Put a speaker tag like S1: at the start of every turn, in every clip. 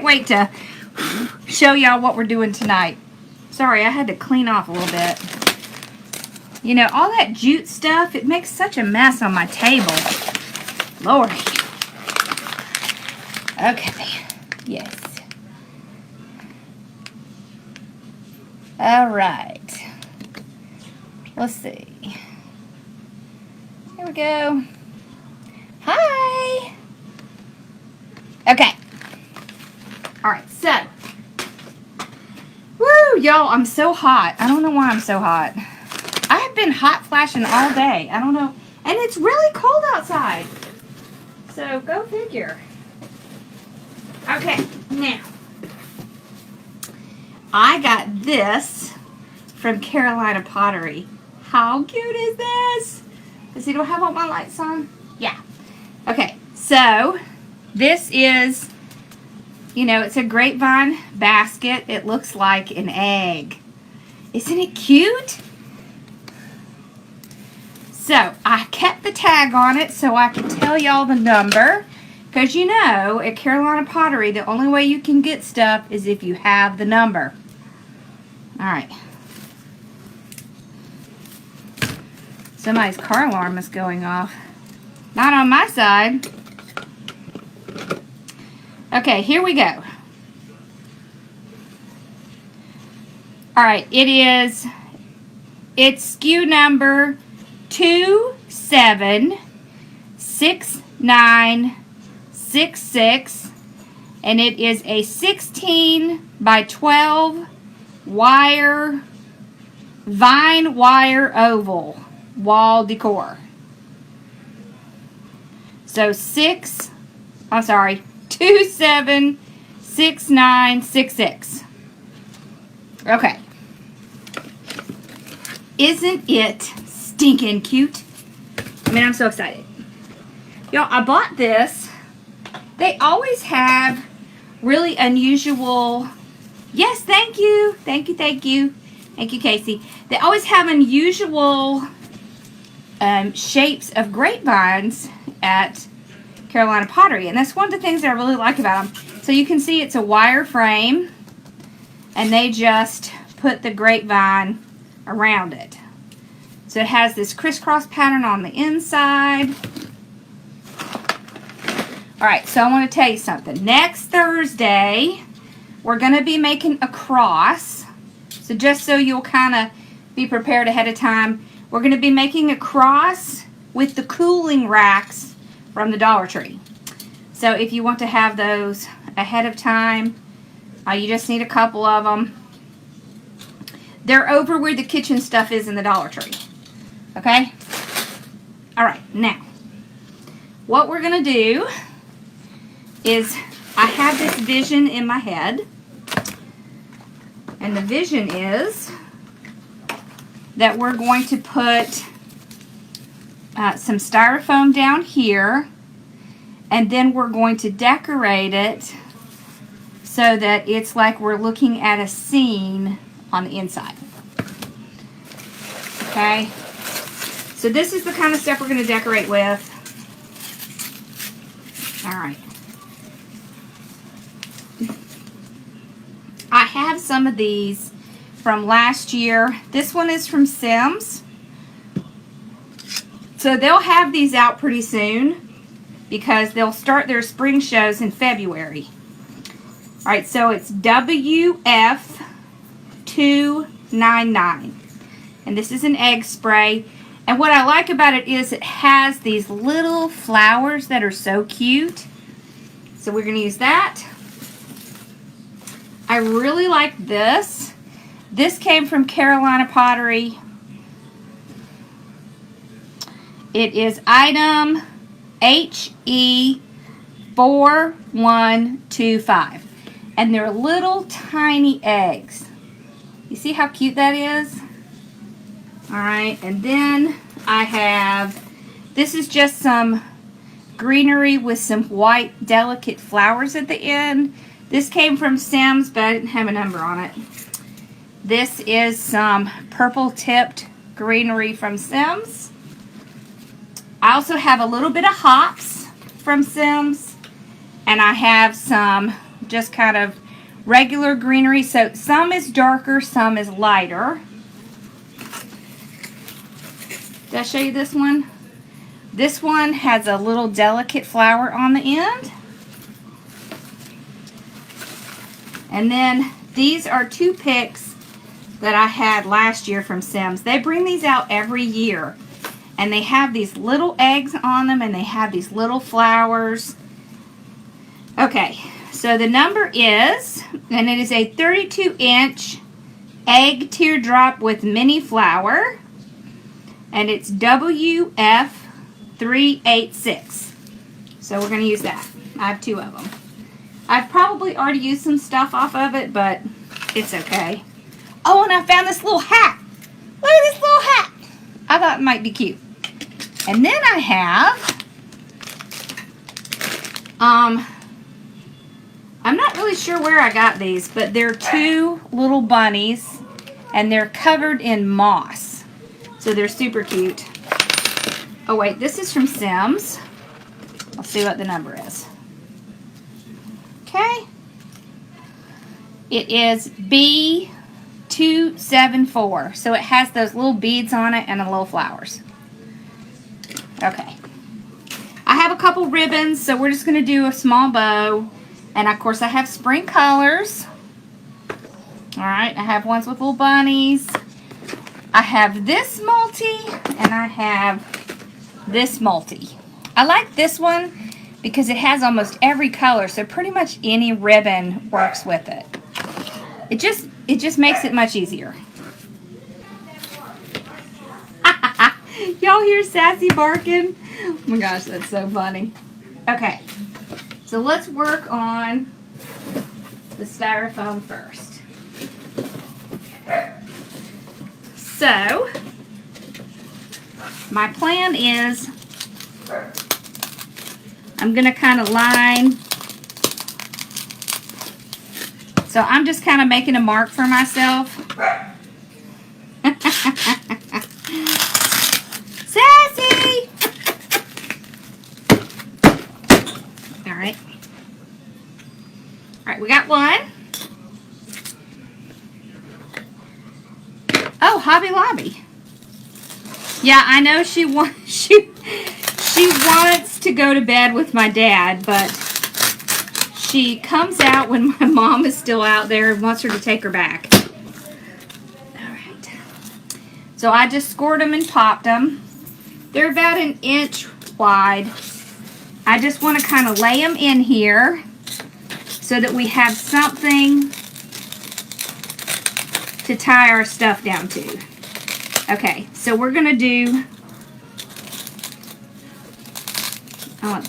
S1: can't wait to show y'all what we're doing tonight. Sorry, I had to clean off a little bit. You know, all that jute stuff, it makes such a mess on my table. Lordy. Okay. Yes. All right. Let's see. Here we go. Hi. Okay. All right, so. Woo, y'all, I'm so hot. I don't know why I'm so hot. I have been hot flashing all day. I don't know. And it's really cold outside. So, go figure. Okay, now. I got this from Carolina Pottery. How cute is this? Does it have all my lights on? Yeah. Okay, so this is, you know, it's a grapevine basket. It looks like an egg. Isn't it cute? So I kept the tag on it so I could tell y'all the number. Because you know, at Carolina Pottery, the only way you can get stuff is if you have the number. Alright. Somebody's car alarm is going off. Not on my side. Okay, here we go. Alright, it's SKU number 276966, and it is a 16 by 12 vine wire oval wall decor. So 276966. Okay. Isn't it stinking cute? I mean, I'm so excited. Y'all, I bought this. They always have really unusual... Yes, thank you. Thank you, thank you. Thank you, Casey. They always have unusual shapes of grapevines at Carolina Pottery. And that's one of the things that I really like about them. So you can see it's a wire frame. And they just put the grapevine around it. So it has this crisscross pattern on the inside. Alright, so I want to tell you something. Next Thursday, we're going to be making a cross. So just so you'll kind of be prepared ahead of time, we're going to be making a cross with the cooling racks from the Dollar Tree. So if you want to have those ahead of time, you just need a couple of them. They're over where the kitchen stuff is in the Dollar Tree. Okay? Alright, now, what we're going to do is, I have this vision in my head. And the vision is that we're going to put some styrofoam down here. And then we're going to decorate it so that it's like we're looking at a scene on the inside. Okay? So this is the kind of stuff we're going to decorate with. Alright. I have some of these from last year. This one is from Sims. So they'll have these out pretty soon because they'll start their spring shows in February. Alright, so it's WF299. And this is an egg spray. And what I like about it is it has these little flowers that are so cute. So we're going to use that. I really like this. This came from Carolina Pottery. It is item HE4125. And they're little tiny eggs. You see how cute that is? Alright, and then I have, this is just some greenery with some white delicate flowers at the end. This came from Sims, but I didn't have a number on it. This is some purple tipped greenery from Sims. I also have a little bit of hops from Sims. And I have some just kind of regular greenery. So some is darker, some is lighter. Did I show you this one? This one has a little delicate flower on the end. And then these are 2 picks that I had last year from Sims. They bring these out every year. And they have these little eggs on them, and they have these little flowers. Okay, so the number is, and it is a 32-inch egg teardrop with mini flower. And it's WF386. So we're going to use that. I have 2 of them. I've probably already used some stuff off of it, but it's okay. Oh, and I found this little hat. Look at this little hat. I thought it might be cute. And then I have, I'm not really sure where I got these, but they're 2 little bunnies, and they're covered in moss. So they're super cute. Oh wait, this is from Sims. I'll see what the number is. Okay. It is B274. So it has those little beads on it and the little flowers. Okay. I have a couple ribbons, so we're just going to do a small bow. And of course I have spring colors. Alright, I have ones with little bunnies. I have this multi, and I have this multi. I like this one because it has almost every color, so pretty much any ribbon works with it. It just makes it much easier. Y'all hear Sassy barking? Oh my gosh, that's so funny. Okay, so let's work on the styrofoam first. So, my plan is I'm going to kind of line. So I'm just kind of making a mark for myself. Sassy! Alright. Alright, we got one. Oh, Hobby Lobby. Yeah, I know she wants to go to bed with my dad, but she comes out when my mom is still out there and wants her to take her back. Alright. So I just scored them and popped them. They're about 1 inch wide. I just want to kind of lay them in here so that we have something to tie our stuff down to. Okay, so we're going to do,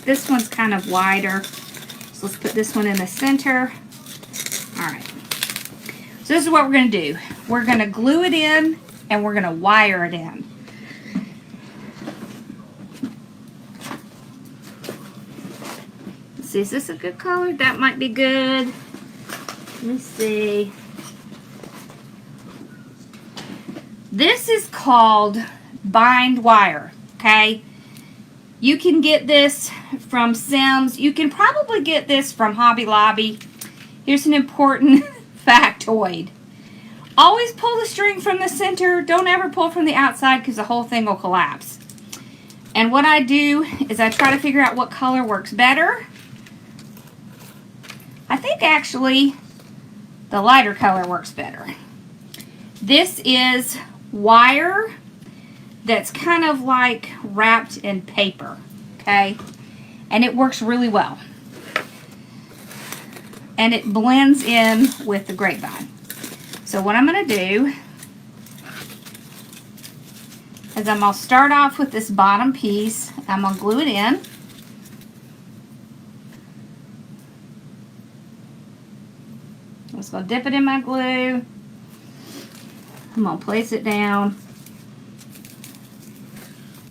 S1: this one's kind of wider. So let's put this one in the center. Alright. So this is what we're going to do. We're going to glue it in and we're going to wire it in. Let's see, is this a good color? That might be good. Let me see. This is called bind wire, okay? You can get this from Sims. You can probably get this from Hobby Lobby. Here's an important factoid. Always pull the string from the center. Don't ever pull from the outside because the whole thing will collapse. And what I do is I try to figure out what color works better. I think actually the lighter color works better. This is wire that's kind of like wrapped in paper, okay? And it works really well. And it blends in with the grapevine. So what I'm going to do is I'm going to start off with this bottom piece. I'm going to glue it in. I'm just going to dip it in my glue. I'm going to place it down.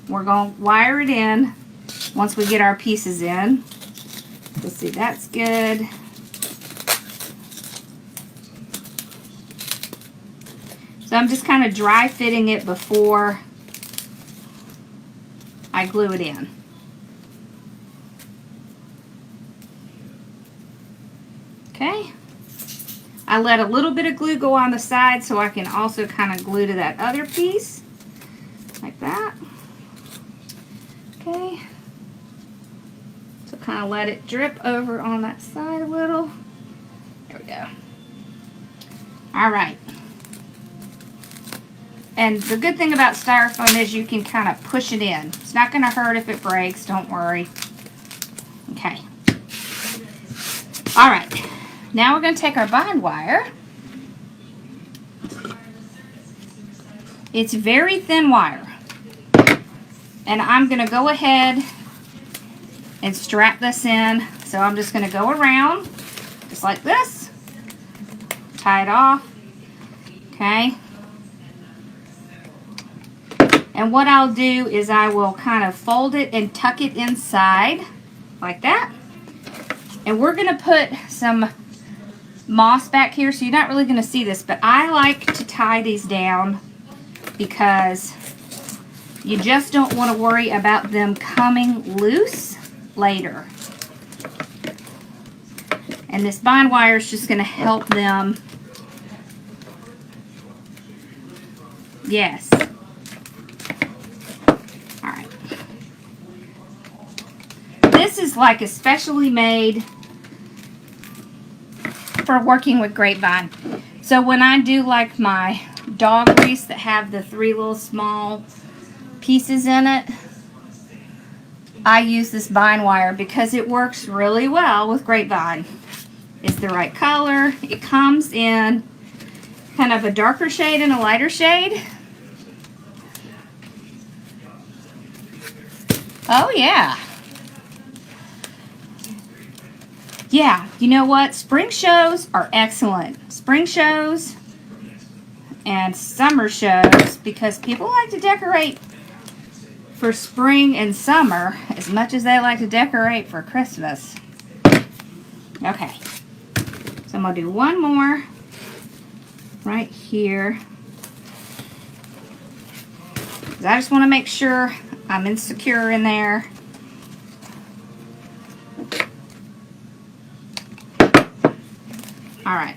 S1: We're going to wire it in once we get our pieces in. Let's see, that's good. So I'm just kind of dry fitting it before I glue it in. I let a little bit of glue go on the side so I can also kind of glue to that other piece. Like that. Okay. So kind of let it drip over on that side a little. There we go. Alright. And the good thing about styrofoam is you can kind of push it in. It's not going to hurt if it breaks, don't worry. Okay. Alright. Now we're going to take our bind wire. It's very thin wire. And I'm going to go ahead and strap this in. So I'm just going to go around just like this. Tie it off. Okay. And what I'll do is I will kind of fold it and tuck it inside like that. And we're going to put some moss back here, so you're not really going to see this, but I like to tie these down because you just don't want to worry about them coming loose later. And this bind wire is just going to help them. Yes. Alright. This is like especially made for working with grapevine. So when I do like my dog wreaths that have the 3 little small pieces in it, I use this bind wire because it works really well with grapevine. It's the right color. It comes in kind of a darker shade and a lighter shade. Oh yeah. Yeah, you know what? Spring shows are excellent. Spring shows and summer shows, because people like to decorate for spring and summer as much as they like to decorate for Christmas. Okay, so I'm going to do one more right here. I just want to make sure I'm insecure in there. Alright.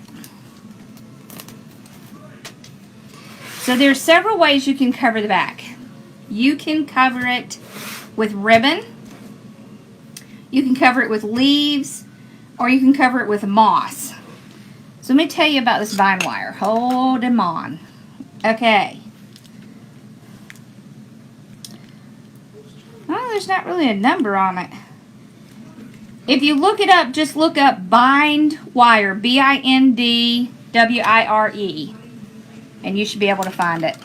S1: So there's several ways you can cover the back. You can cover it with ribbon. You can cover it with leaves. Or you can cover it with moss. So let me tell you about this bind wire. Hold them on. Okay. Oh, there's not really a number on it. If you look it up, just look up bind wire, B-I-N-D-W-I-R-E, and you should be able to find it.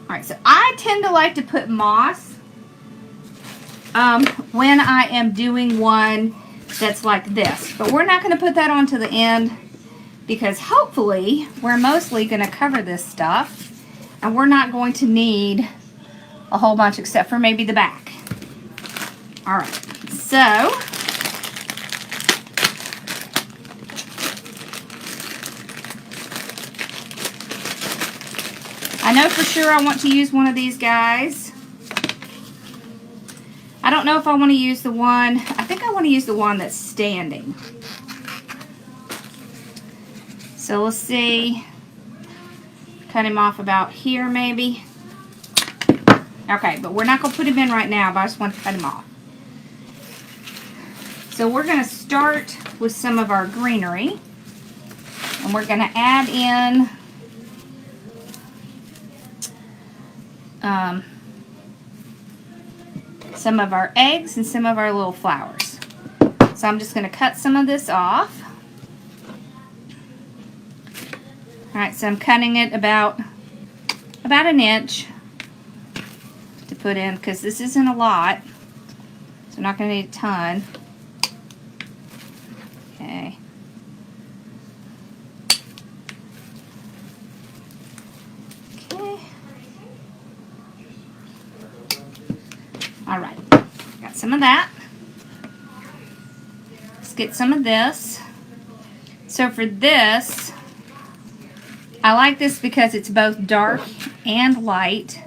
S1: Alright, so I tend to like to put moss when I am doing one that's like this. But we're not going to put that on to the end because hopefully we're mostly going to cover this stuff and we're not going to need a whole bunch except for maybe the back. Alright, so I know for sure I want to use one of these guys. I don't know if I want to use the one, I think I want to use the one that's standing. So let's see, cut him off about here maybe. Okay, but we're not going to put him in right now, but I just want to cut him off. So we're going to start with some of our greenery. And we're going to add in some of our eggs and some of our little flowers. So I'm just going to cut some of this off. Alright, so I'm cutting it about an inch to put in, because this isn't a lot. So I'm not going to need a ton. Okay. Okay. Alright. Got some of that. Let's get some of this. So for this, I like this because it's both dark and light.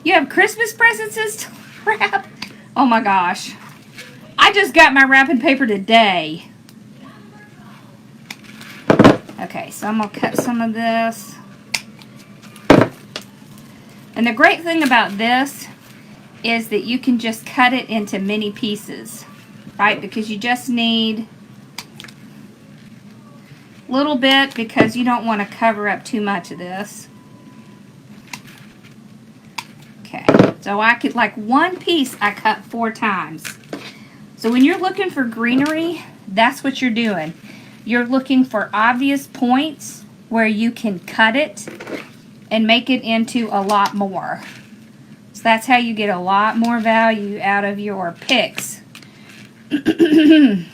S1: You have Christmas presents to wrap? Oh my gosh. I just got my wrapping paper today. so I'm going to cut some of this. And the great thing about this is that you can just cut it into mini pieces, right? Because you just need a little bit because you don't want to cover up too much of this. Okay, so I could, like one piece I cut 4 times. So when you're looking for greenery, that's what you're doing. You're looking for obvious points where you can cut it and make it into a lot more. So that's how you get a lot more value out of your picks. Alright,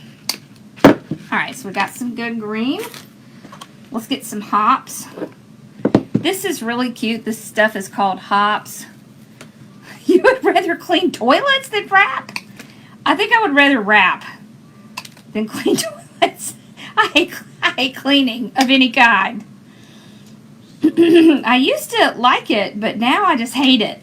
S1: so we got some good green. Let's get some hops. This is really cute. This stuff is called hops. You would rather clean toilets than wrap? I think I would rather wrap than clean toilets. I hate cleaning of any kind. I used to like it, but now I just hate it.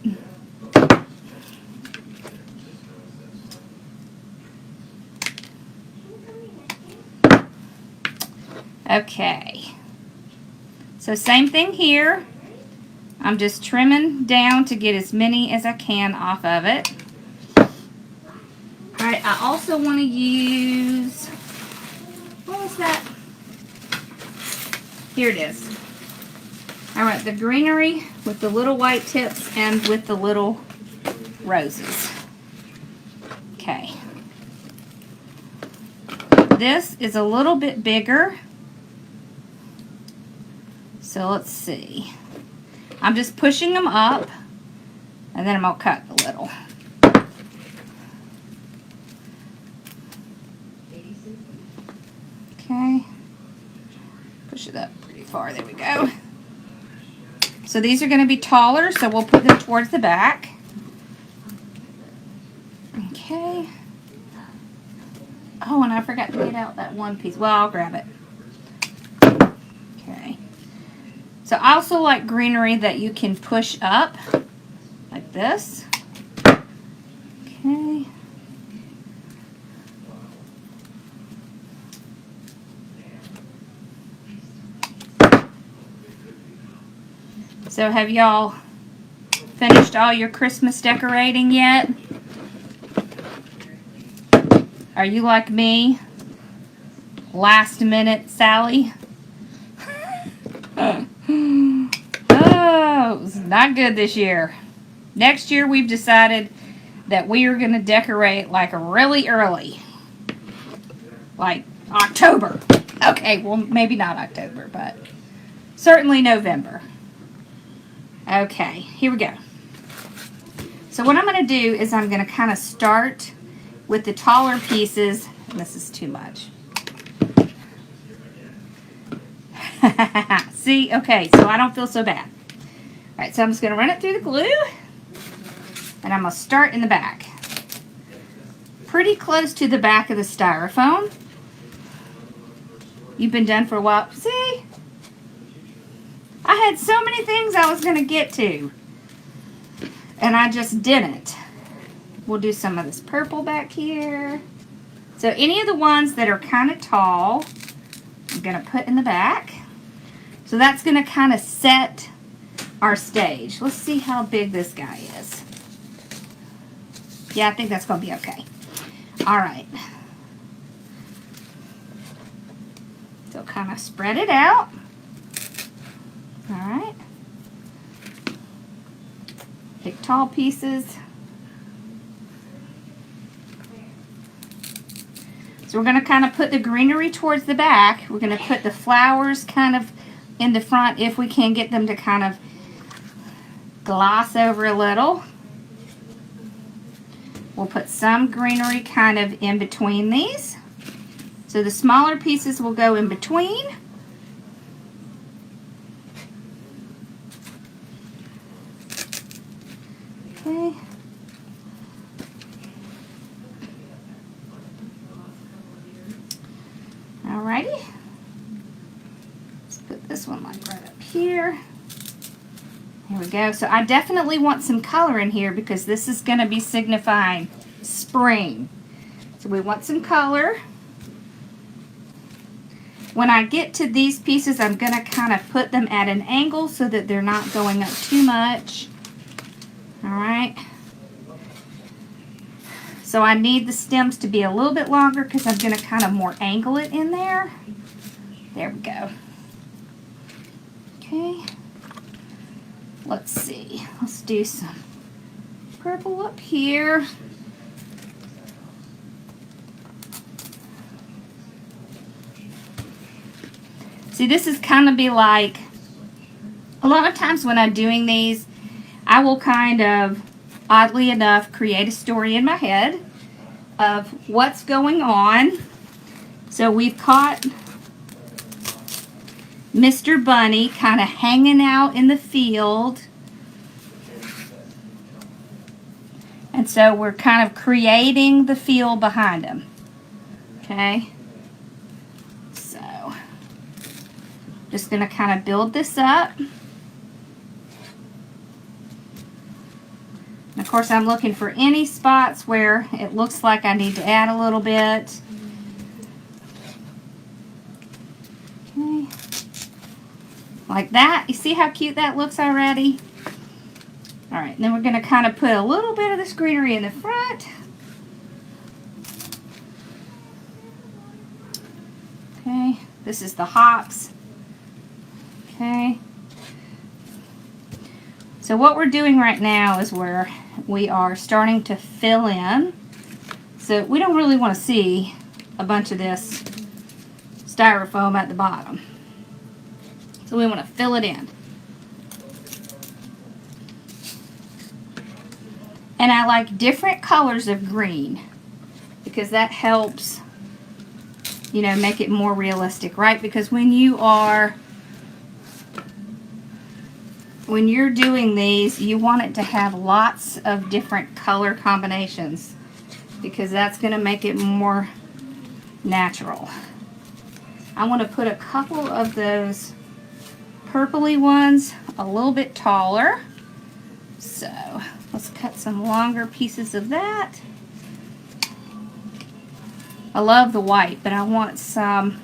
S1: Okay. So same thing here. I'm just trimming down to get as many as I can off of it. Alright, I also want to use, what was that? Here it is. Alright, the greenery with the little white tips and with the little roses. Okay. This is a little bit bigger. So let's see. I'm just pushing them up and then I'm going to cut a little. Okay. Push it up pretty far. There we go. So these are going to be taller, so we'll put them towards the back. Okay. Oh, and I forgot to get out that one piece. Well, I'll grab it. Okay. So I also like greenery that you can push up like this. Okay. So have y'all finished all your Christmas decorating yet? Are you like me? Last minute Sally? Oh, it was not good this year. Next year we've decided that we are going to decorate like really early. Like October. Okay, well maybe not October, but certainly November. Okay, here we go. So what I'm going to do is I'm going to kind of start with the taller pieces. This is too much. See? Okay, so I don't feel so bad. Alright, so I'm just going to run it through the glue. And I'm going to start in the back. Pretty close to the back of the styrofoam. You've been done for a while. See? I had so many things I was going to get to. And I just didn't. We'll do some of this purple back here. So any of the ones that are kind of tall, I'm going to put in the back. So that's going to kind of set our stage. Let's see how big this guy is. Yeah, I think that's going to be okay. All right. So kind of spread it out. All right. Pick tall pieces. So we're going to kind of put the greenery towards the back. We're going to put the flowers kind of in the front if we can get them to kind of gloss over a little. We'll put some greenery kind of in between these. So the smaller pieces will go in between. Okay. Alrighty. Let's put this one like right up here. Here we go. So I definitely want some color in here because this is going to be signifying spring. So we want some color. When I get to these pieces, I'm going to kind of put them at an angle so that they're not going up too much. All right. So I need the stems to be a little bit longer because I'm going to kind of more angle it in there. There we go. Okay. Let's see. Let's do some purple up here. See, this is kind of be like, a lot of times when I'm doing these, I will kind of, oddly enough, create a story in my head of what's going on. So we've caught Mr. Bunny kind of hanging out in the field. And so we're kind of creating the field behind him. Okay? So, just going to kind of build this up. And of course, I'm looking for any spots where it looks like I need to add a little bit. Okay. Like that. You see how cute that looks already? Alright, then we're going to kind of put a little bit of this greenery in the front. Okay, this is the hops. Okay. So what we're doing right now is we are starting to fill in. So we don't really want to see a bunch of this styrofoam at the bottom. So we want to fill it in. And I like different colors of green because that helps, you know, make it more realistic, right? Because when you're doing these, you want it to have lots of different color combinations because that's going to make it more natural. I want to put a couple of those purpley ones a little bit taller. So let's cut some longer pieces of that. I love the white, but I want some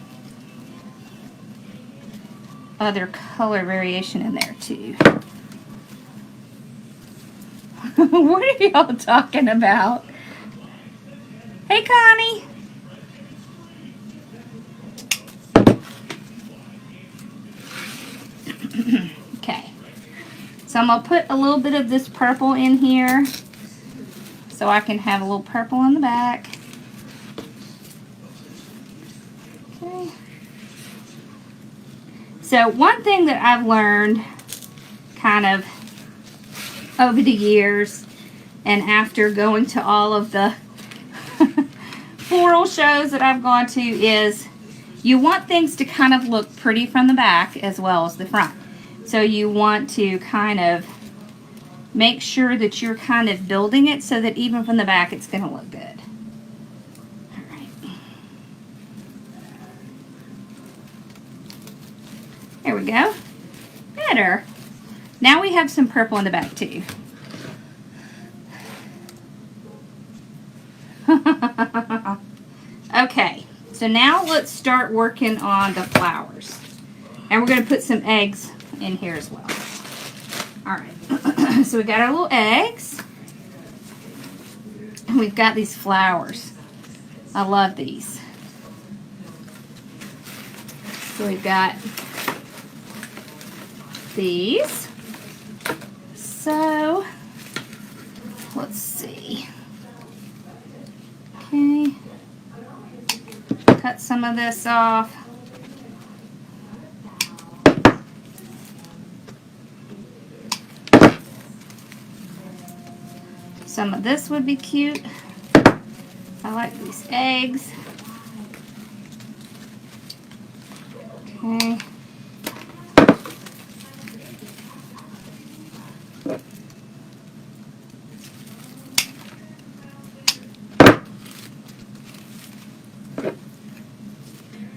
S1: other color variation in there too. What are y'all talking about? Hey, Connie. Okay. So I'm going to put a little bit of this purple in here so I can have a little purple on the back. Okay. So one thing that I've learned kind of over the years and after going to all of the floral shows that I've gone to is you want things to kind of look pretty from the back as well as the front. So you want to kind of make sure that you're kind of building it so that even from the back it's going to look good. All right. There we go. Better. Now we have some purple in the back too. Okay, so now let's start working on the flowers. And we're going to put some eggs in here as well. Alright, so we got our little eggs. And we've got these flowers. I love these. So we've got these. So, let's see. Okay. Cut some of this off. Some of this would be cute. I like these eggs. Okay.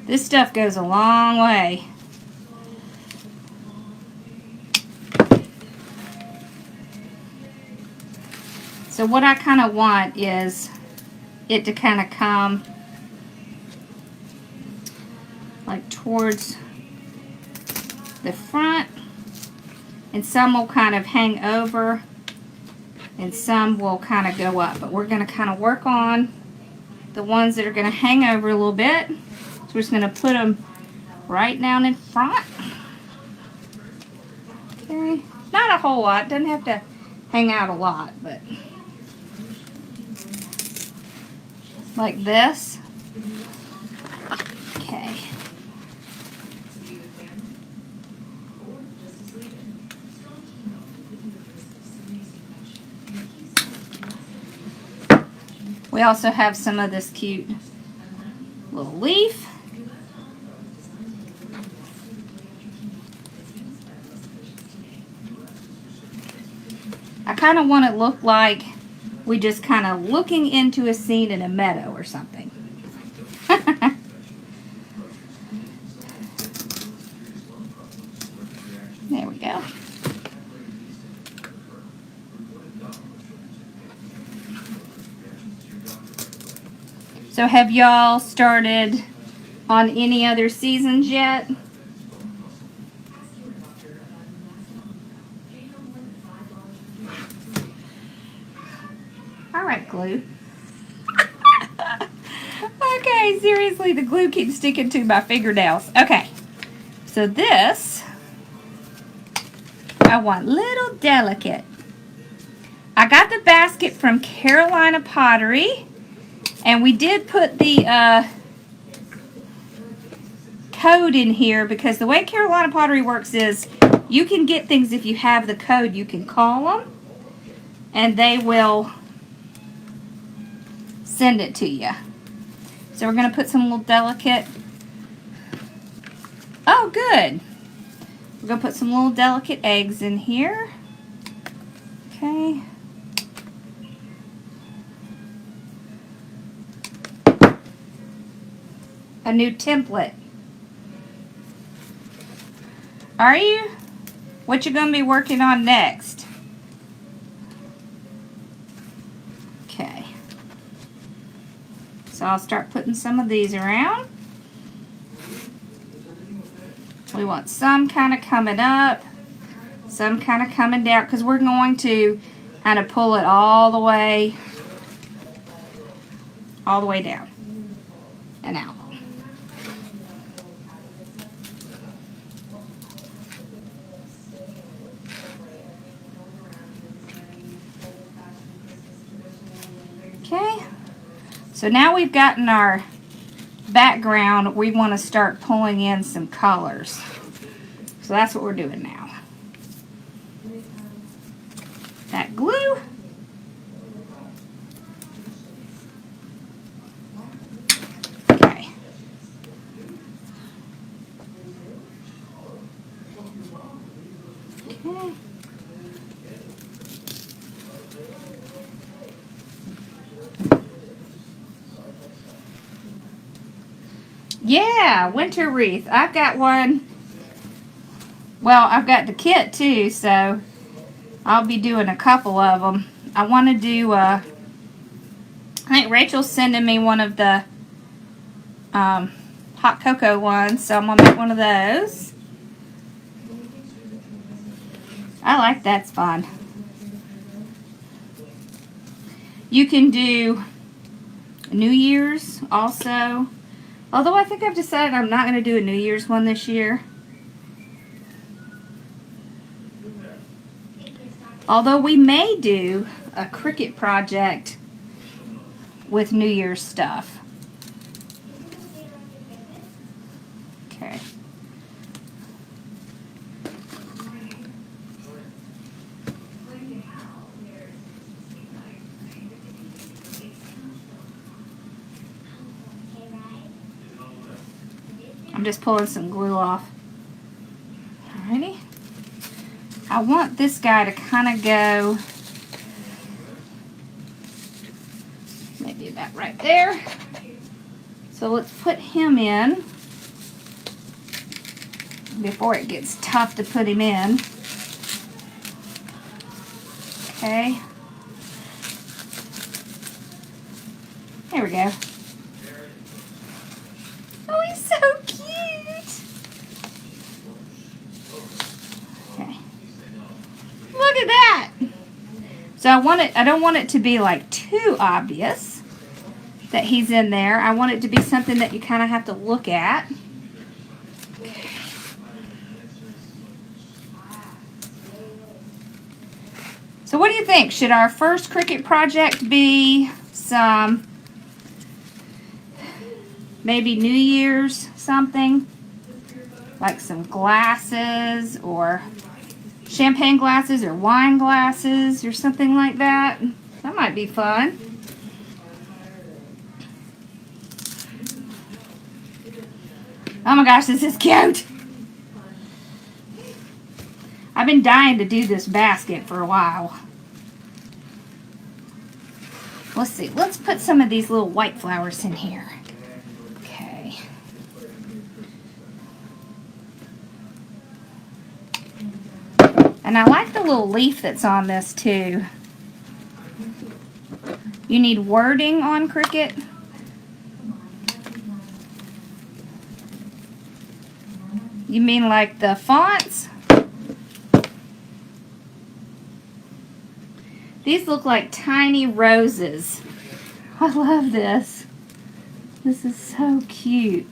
S1: This stuff goes a long way. So what I kind of want is it to kind of come like towards the front, and some will kind of hang over and some will kind of go up, but we're going to kind of work on the ones that are going to hang over a little bit. So we're just going to put them right down in front. Okay, not a whole lot, doesn't have to hang out a lot, but like this. Okay. We also have some of this cute little leaf. I kind of want it to look like we just kind of looking into a scene in a meadow or something. There we go. So have y'all started on any other seasons yet? All right, glue. Okay, seriously, the glue keeps sticking to my fingernails. Okay, so this, I want little delicate. I got the basket from Carolina Pottery, and we did put the code in here because the way Carolina Pottery works is you can get things if you have the code. You can call them, and they will send it to you. So we're going to put some little delicate, oh good, we're going to put some little delicate eggs in here. Okay. A new template. Are you? What you going to be working on next? Okay. So I'll start putting some of these around. We want some kind of coming up, some kind of coming down, because we're going to kind of pull it all the way down and out. Okay. So now we've gotten our background, we want to start pulling in some colors. So that's what we're doing now. That glue. Okay. Okay. Yeah, winter wreath. I've got one. Well, I've got the kit too, so I'll be doing a couple of them. I want to do, I think Rachel's sending me one of the hot cocoa ones, so I'm going to make one of those. I like that's fun. You can do New Year's also. Although I think I've decided I'm not going to do a New Year's one this year. Although we may do a Cricut project with New Year's stuff. Okay. I'm just pulling some glue off. Alrighty. I want this guy to kind of go maybe about right there. So let's put him in before it gets tough to put him in. Okay. There we go. Oh, he's so cute. So I don't want it to be like too obvious that he's in there. I want it to be something that you kind of have to look at. Okay. So what do you think? Should our first Cricut project be some, maybe New Year's something? Like some glasses or champagne glasses or wine glasses or something like that. That might be fun. Oh my gosh, this is cute. I've been dying to do this basket for a while. Let's see. Let's put some of these little white flowers in here. Okay. And I like the little leaf that's on this too. You need wording on Cricut. You mean like the fonts? These look like tiny roses. I love this. This is so cute.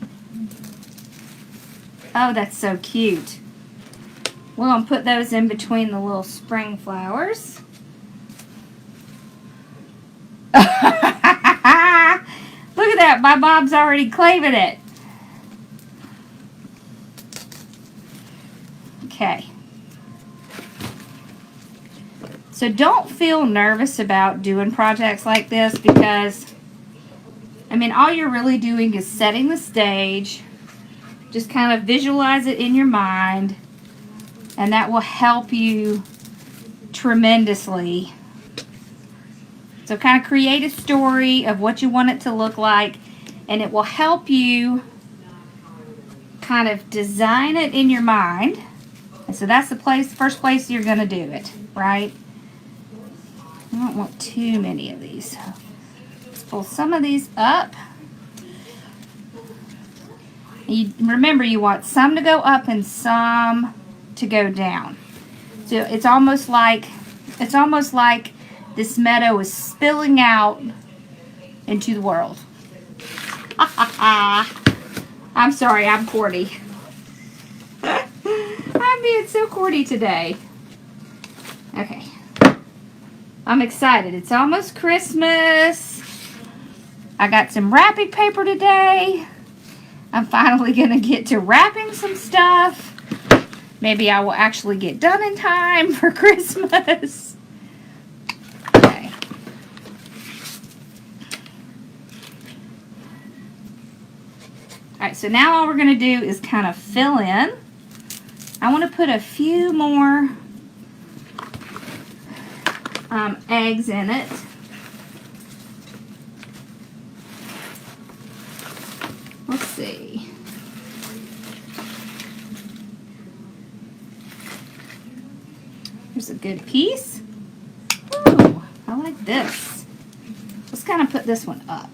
S1: Oh, that's so cute. We're going to put those in between the little spring flowers. Look at that. My mom's already claiming it. Okay. So don't feel nervous about doing projects like this because, I mean, all you're really doing is setting the stage. Just kind of visualize it in your mind, and that will help you tremendously. So kind of create a story of what you want it to look like, and it will help you kind of design it in your mind. And so that's the first place you're going to do it, right? I don't want too many of these. Let's pull some of these up. Remember, you want some to go up and some to go down. So it's almost like this meadow is spilling out into the world. I'm sorry, I'm corny. I'm being so corny today. Okay. I'm excited. It's almost Christmas. I got some wrapping paper today. I'm finally going to get to wrapping some stuff. Maybe I will actually get done in time for Christmas. Okay. Alright, so now all we're going to do is kind of fill in. I want to put a few more eggs in it. Let's see. Here's a good piece. Ooh, I like this. Let's kind of put this one up.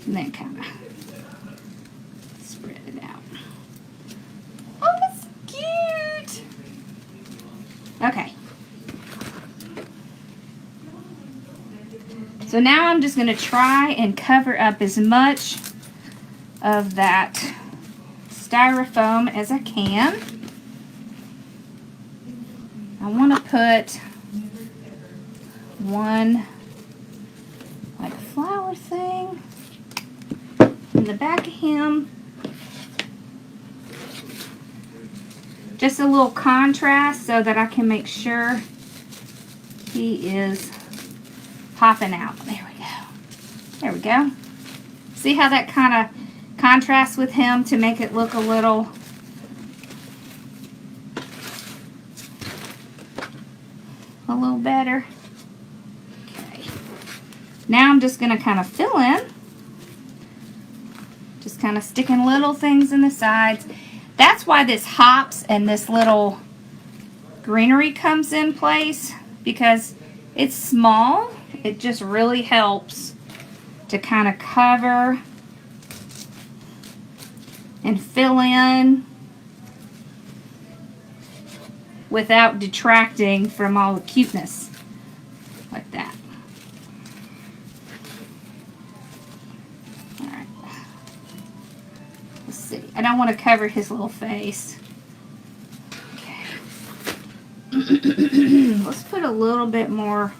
S1: And then kind of spread it out. Oh, that's cute. Okay. So now I'm just going to try and cover up as much of that styrofoam as I can. I want to put one like flower thing in the back of him. Just a little contrast so that I can make sure he is popping out. There we go. There we go. See how that kind of contrasts with him to make it look a little better. Okay. Now I'm just going to kind of fill in. Just kind of sticking little things in the sides. That's why this hops and this little greenery comes in place, because it's small. It just really helps to kind of cover and fill in. without detracting from all the cuteness. Like that. Alright. Let's see. I don't want to cover his little face. Okay. Let's put a little bit more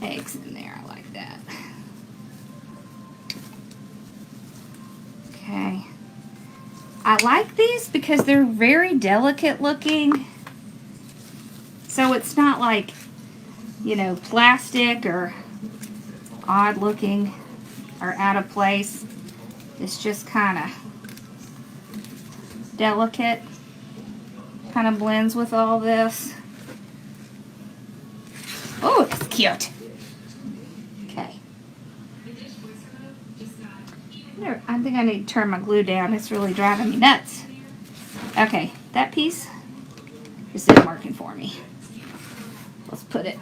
S1: eggs in there like that. Okay. I like these because they're very delicate looking. So it's not like, you know, plastic or odd looking or out of place. It's just kind of delicate. Kind of blends with all this. Oh, it's cute. Okay. I think I need to turn my glue down. It's really driving me nuts. Okay, that piece isn't working for me. Let's put it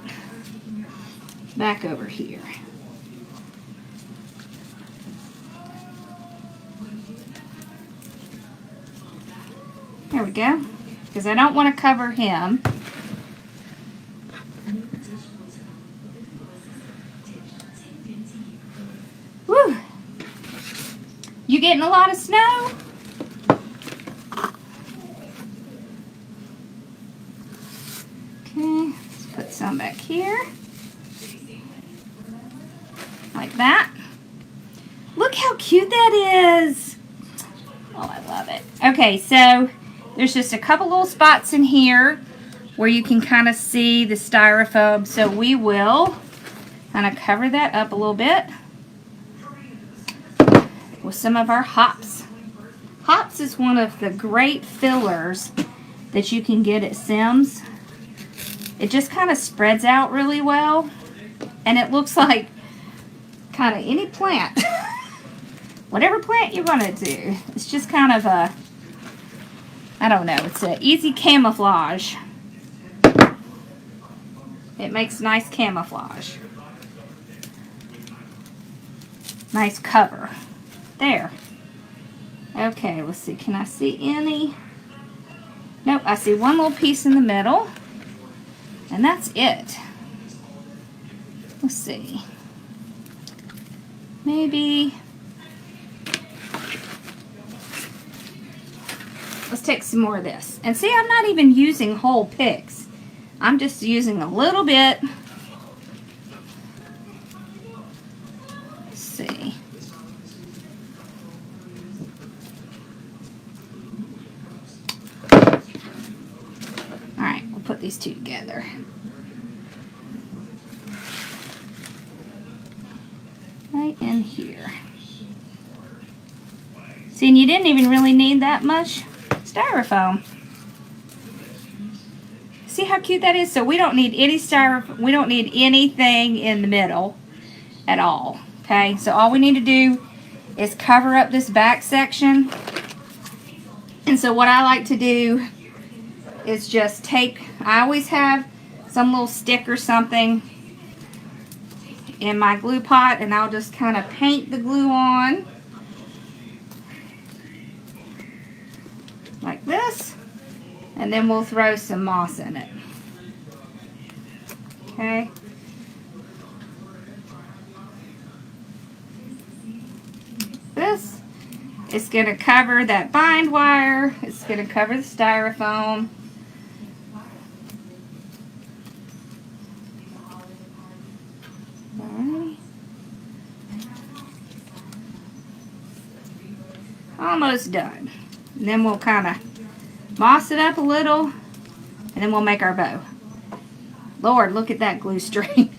S1: back over here. There we go. Because I don't want to cover him. Woo! You getting a lot of snow? Okay, let's put some back here. Like that. Look how cute that is. Oh, I love it. Okay, so there's just a couple little spots in here where you can kind of see the styrofoam. So we will kind of cover that up a little bit with some of our hops. Hops is one of the great fillers that you can get at Sim's. It just kind of spreads out really well, and it looks like kind of any plant. Whatever plant you want to do. It's just kind of a, I don't know, it's an easy camouflage. It makes nice camouflage. Nice cover. There. Okay, let's see. Can I see any? Nope, I see one little piece in the middle. And that's it. Let's see. Maybe. Let's take some more of this. And see, I'm not even using whole picks. I'm just using a little bit. Let's see. Alright, we'll put these two together. Right in here. See, and you didn't even really need that much styrofoam. See how cute that is? So we don't need any styrofoam. We don't need anything in the middle at all. Okay, so all we need to do is cover up this back section. And so what I like to do is just take, I always have some little stick or something in my glue pot, and I'll just kind of paint the glue on like this, and then we'll throw some moss in it. Okay. This is going to cover that bind wire. It's going to cover the styrofoam. Alright. Almost done. And then we'll kind of moss it up a little, and then we'll make our bow. Lord, look at that glue string.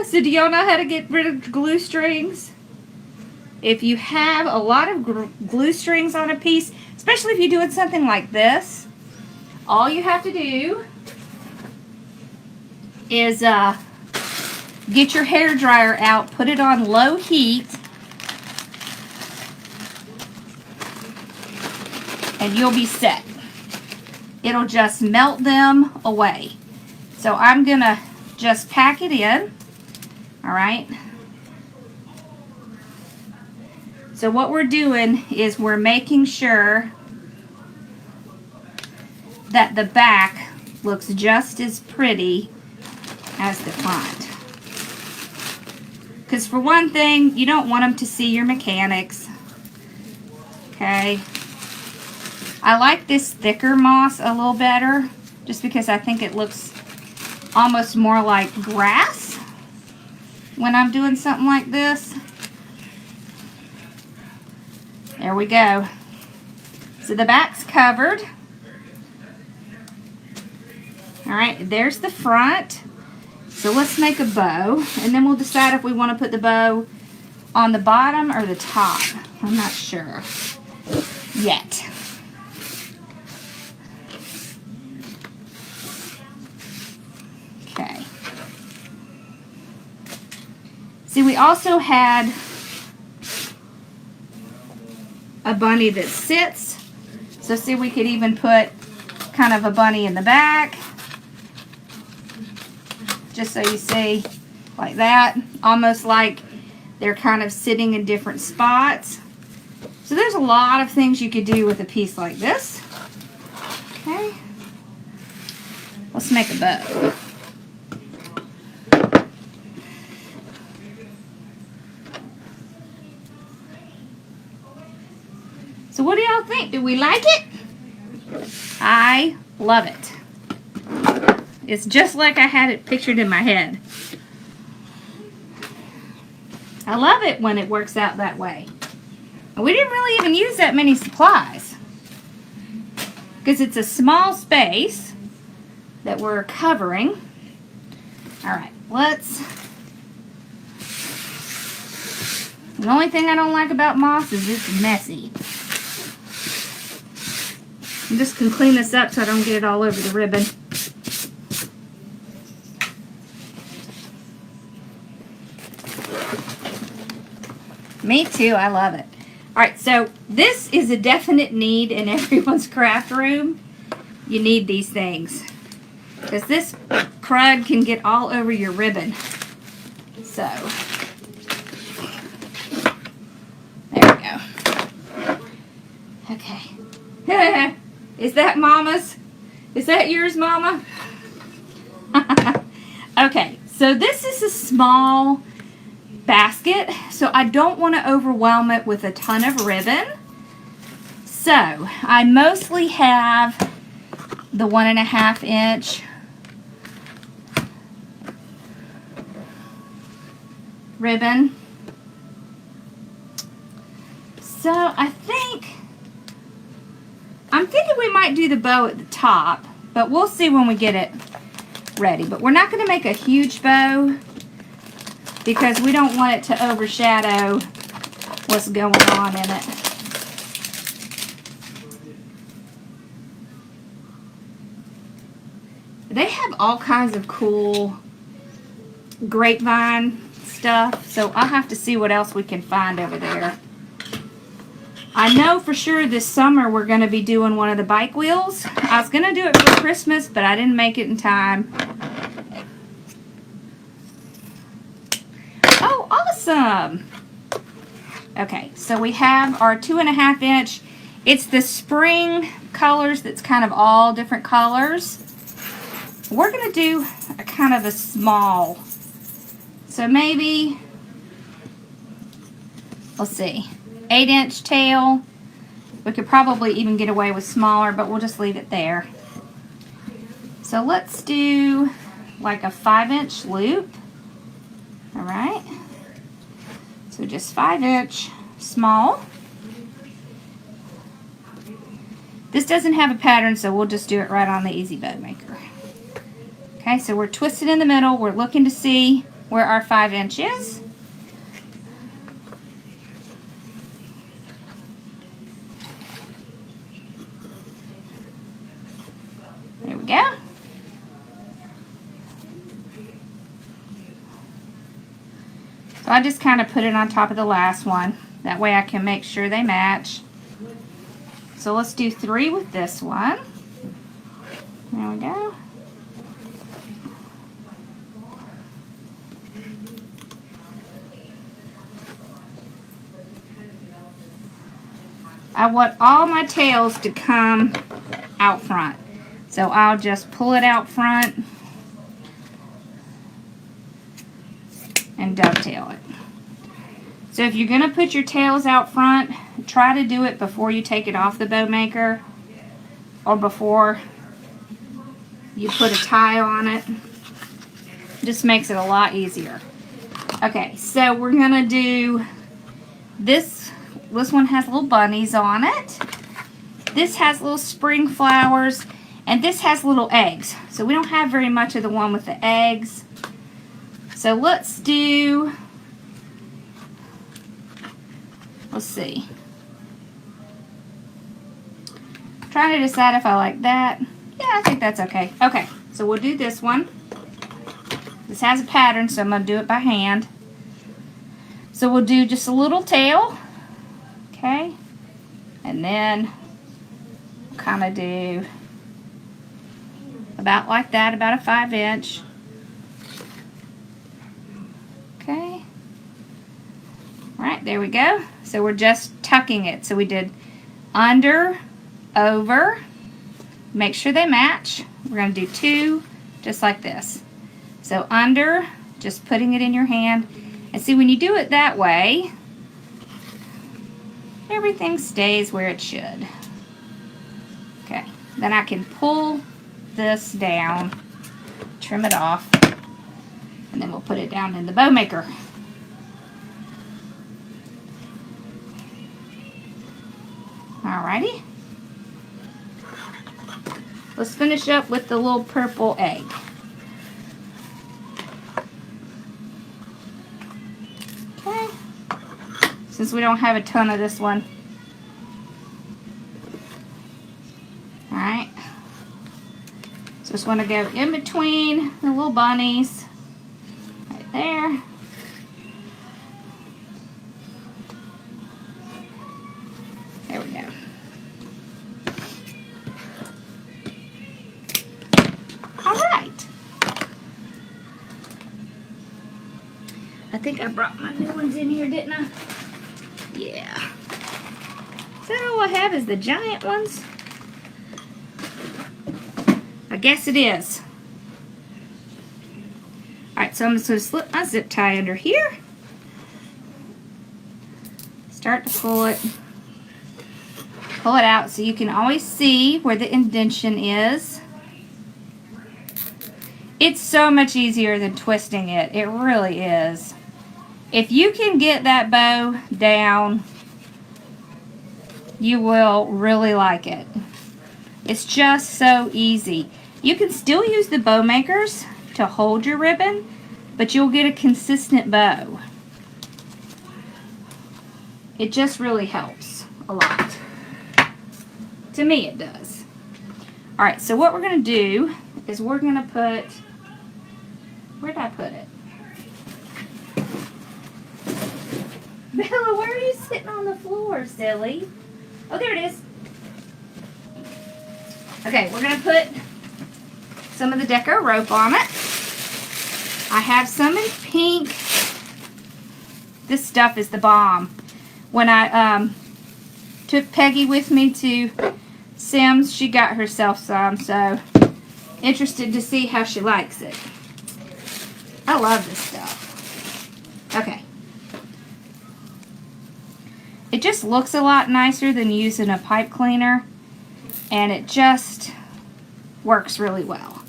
S1: So do y'all know how to get rid of glue strings? If you have a lot of glue strings on a piece, especially if you're doing something like this, all you have to do is get your hair dryer out, put it on low heat, and you'll be set. It'll just melt them away. So I'm gonna just pack it in. All right. So what we're doing is we're making sure that the back looks just as pretty as the front. Because for one thing, you don't want them to see your mechanics. Okay. I like this thicker moss a little better, just because I think it looks almost more like grass when I'm doing something like this. There we go. So the back's covered. Alright, there's the front. So let's make a bow, and then we'll decide if we want to put the bow on the bottom or the top. I'm not sure yet. Okay. See, we also had a bunny that sits. So see, we could even put kind of a bunny in the back. Just so you see, like that. Almost like they're kind of sitting in different spots. So there's a lot of things you could do with a piece like this. Okay. Let's make a bow. So what do y'all think? Do we like it? I love it. It's just like I had it pictured in my head. I love it when it works out that way. And we didn't really even use that many supplies, because it's a small space that we're covering. Alright, let's... The only thing I don't like about moss is it's messy. I'm just going to clean this up so I don't get it all over the ribbon. Me too, I love it. Alright, so this is a definite need in everyone's craft room. You need these things, because this crud can get all over your ribbon. So, there we go. Okay. Is that Mama's? Is that yours, Mama? Okay, so this is a small basket, so I don't want to overwhelm it with a ton of ribbon. So I mostly have the 1.5 inch ribbon. So I'm thinking we might do the bow at the top, but we'll see when we get it ready. But we're not going to make a huge bow, because we don't want it to overshadow what's going on in it. They have all kinds of cool grapevine stuff, so I'll have to see what else we can find over there. I know for sure this summer we're going to be doing one of the bike wheels. I was going to do it for Christmas, but I didn't make it in time. Oh, awesome! Okay, so we have our 2.5 inch. It's the spring colors that's kind of all different colors. We're going to do a kind of a small. So maybe, let's see, 8 inch tail. We could probably even get away with smaller, but we'll just leave it there. So let's do like a 5 inch loop. Alright. So just 5 inch small. This doesn't have a pattern, so we'll just do it right on the Easy Bow Maker. Okay, so we're twisted in the middle. We're looking to see where our 5 inch is. There we go. So I just kind of put it on top of the last one. That way I can make sure they match. So let's do 3 with this one. There we go. I want all my tails to come out front. So I'll just pull it out front and dovetail it. So if you're going to put your tails out front, try to do it before you take it off the bow maker or before you put a tie on it. Just makes it a lot easier. Okay, so we're going to do this. This one has little bunnies on it. This has little spring flowers, and this has little eggs. So we don't have very much of the one with the eggs. So let's see. I'm trying to decide if I like that. Yeah, I think that's okay. Okay, so we'll do this one. This has a pattern, so I'm going to do it by hand. So we'll do just a little tail. Okay, and then we'll kind of do about like that, about a 5-inch. Okay, all right, there we go. So we're just tucking it. So we did under, over, make sure they match. We're going to do 2 just like this. So under, just putting it in your hand. And see, when you do it that way, everything stays where it should. Okay, then I can pull this down, trim it off, and then we'll put it down in the bow maker. Alrighty. Let's finish up with the little purple egg. Okay. Since we don't have a ton of this one. Alright. So just want to go in between the little bunnies. Right there. There we go. Alright. I think I brought my new ones in here, didn't I? Yeah. Is that all I have is the giant ones? I guess it is. Alright, so I'm just going to slip my zip tie under here. Start to pull it. Pull it out so you can always see where the indentation is. It's so much easier than twisting it. It really is. If you can get that bow down, you will really like it. It's just so easy. You can still use the bow makers to hold your ribbon, but you'll get a consistent bow. It just really helps a lot. To me, it does. Alright, so what we're going to do is we're going to put... Where did I put it? Bella, where are you sitting on the floor, silly? Oh, there it is. Okay, we're going to put some of the deco rope on it. I have some in pink. This stuff is the bomb. When I took Peggy with me to Sims, she got herself some, so interested to see how she likes it. I love this stuff. Okay. It just looks a lot nicer than using a pipe cleaner, and it just works really well.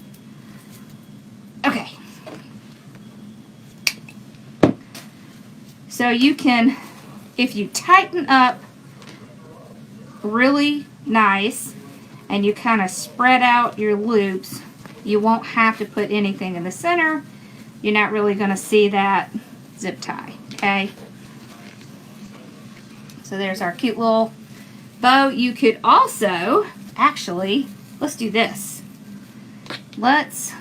S1: Okay. So you can, if you tighten up really nice and you kind of spread out your loops, you won't have to put anything in the center. You're not really going to see that zip tie, okay? So there's our cute little bow. You could also, actually, let's do this. Let's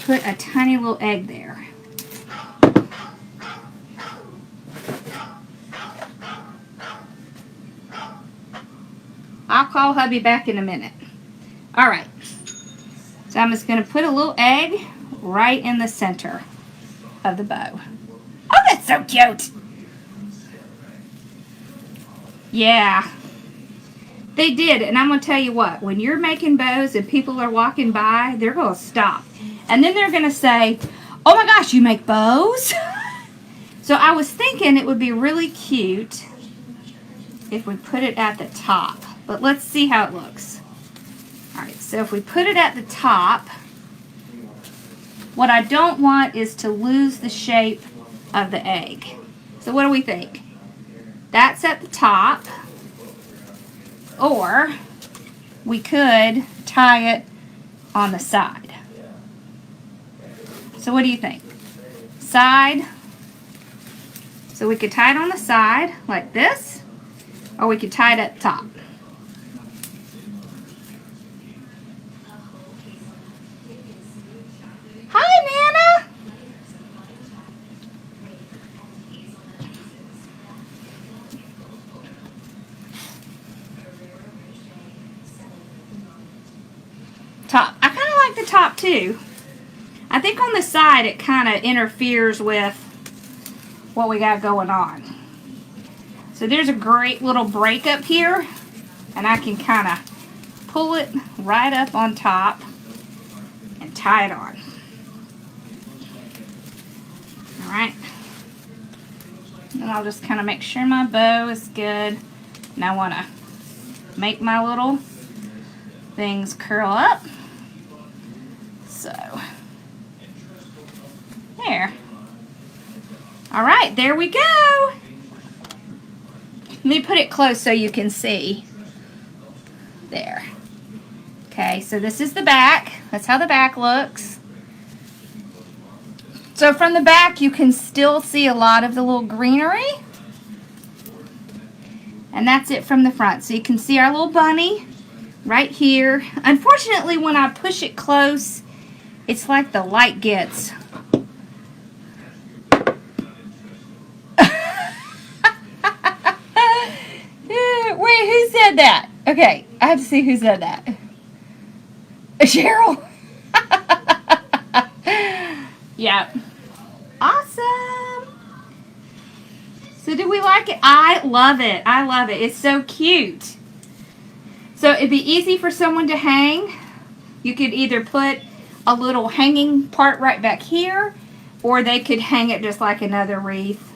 S1: put a tiny little egg there. I'll call hubby back in a minute. Alright. So I'm just going to put a little egg right in the center of the bow. Oh, that's so cute! Yeah. They did, and I'm going to tell you what, when you're making bows and people are walking by, they're going to stop. And then they're going to say, oh my gosh, you make bows? So I was thinking it would be really cute if we put it at the top. But let's see how it looks. Alright, so if we put it at the top, what I don't want is to lose the shape of the egg. So what do we think? That's at the top. Or we could tie it on the side. So what do you think? Side. So we could tie it on the side like this, or we could tie it at the top. Hi, Nana. Top. I kind of like the top too. I think on the side it kind of interferes with what we got going on. So there's a great little break up here, and I can kind of pull it right up on top and tie it on. Alright. And I'll just kind of make sure my bow is good. And I want to make my little things curl up. So, there. Alright, there we go. Let me put it close so you can see. There. Okay, so this is the back. That's how the back looks. So from the back you can still see a lot of the little greenery. And that's it from the front. So you can see our little bunny right here. Unfortunately, when I push it close, it's like the light gets wait, who said that? Okay, I have to see who said that. Cheryl. Yeah. Awesome. So do we like it? I love it. I love it. It's so cute. So it'd be easy for someone to hang. You could either put a little hanging part right back here, or they could hang it just like another wreath.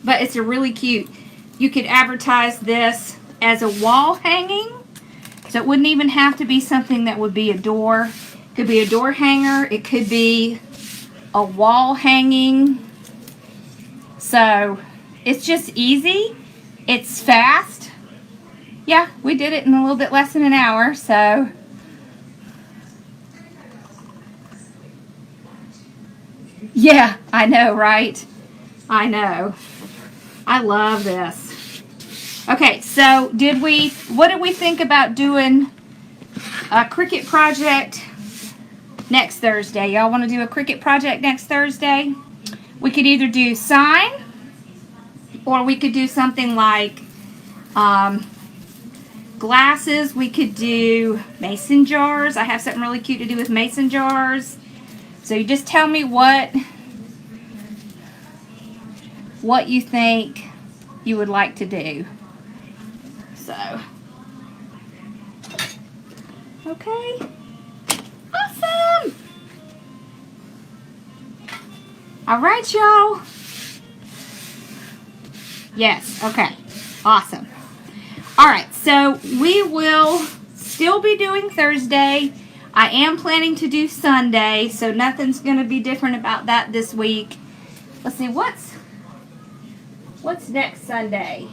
S1: But it's a really cute. You could advertise this as a wall hanging, so it wouldn't even have to be something that would be a door. It could be a door hanger. It could be a wall hanging. So it's just easy. It's fast. Yeah, we did it in a little bit less than an hour, so. Yeah, I know, right? I know. I love this. Okay, so what did we think about doing a Cricut project next Thursday? Y'all want to do a Cricut project next Thursday? We could either do sign, or we could do something like glasses. We could do mason jars. I have something really cute to do with mason jars. So you just tell me what you think you would like to do. So, okay. Awesome. All right, y'all. Yes, okay. Awesome. All right, so we will still be doing Thursday. I am planning to do Sunday, so nothing's going to be different about that this week. Let's see, what's next Sunday?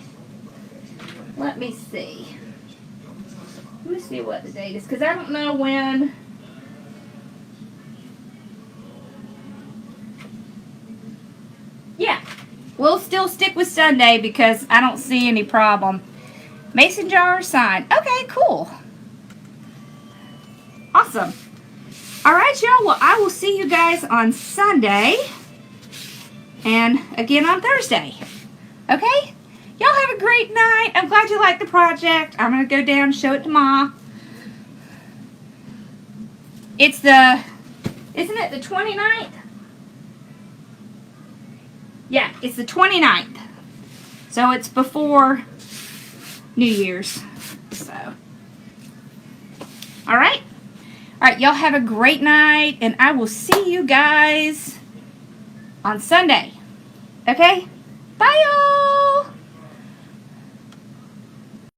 S1: Let me see. Let me see what the date is, because I don't know when. Yeah, we'll still stick with Sunday because I don't see any problem. Mason jar sign. Okay, cool. Awesome. All right, y'all. Well, I will see you guys on Sunday and again on Thursday. Okay? Y'all have a great night. I'm glad you liked the project. I'm going to go down and show it to Ma. It's isn't it the 29th? Yeah, it's the 29th. So it's before New Year's. So, all right. All right, y'all have a great night, and I will see you guys on Sunday. Okay? Bye, y'all.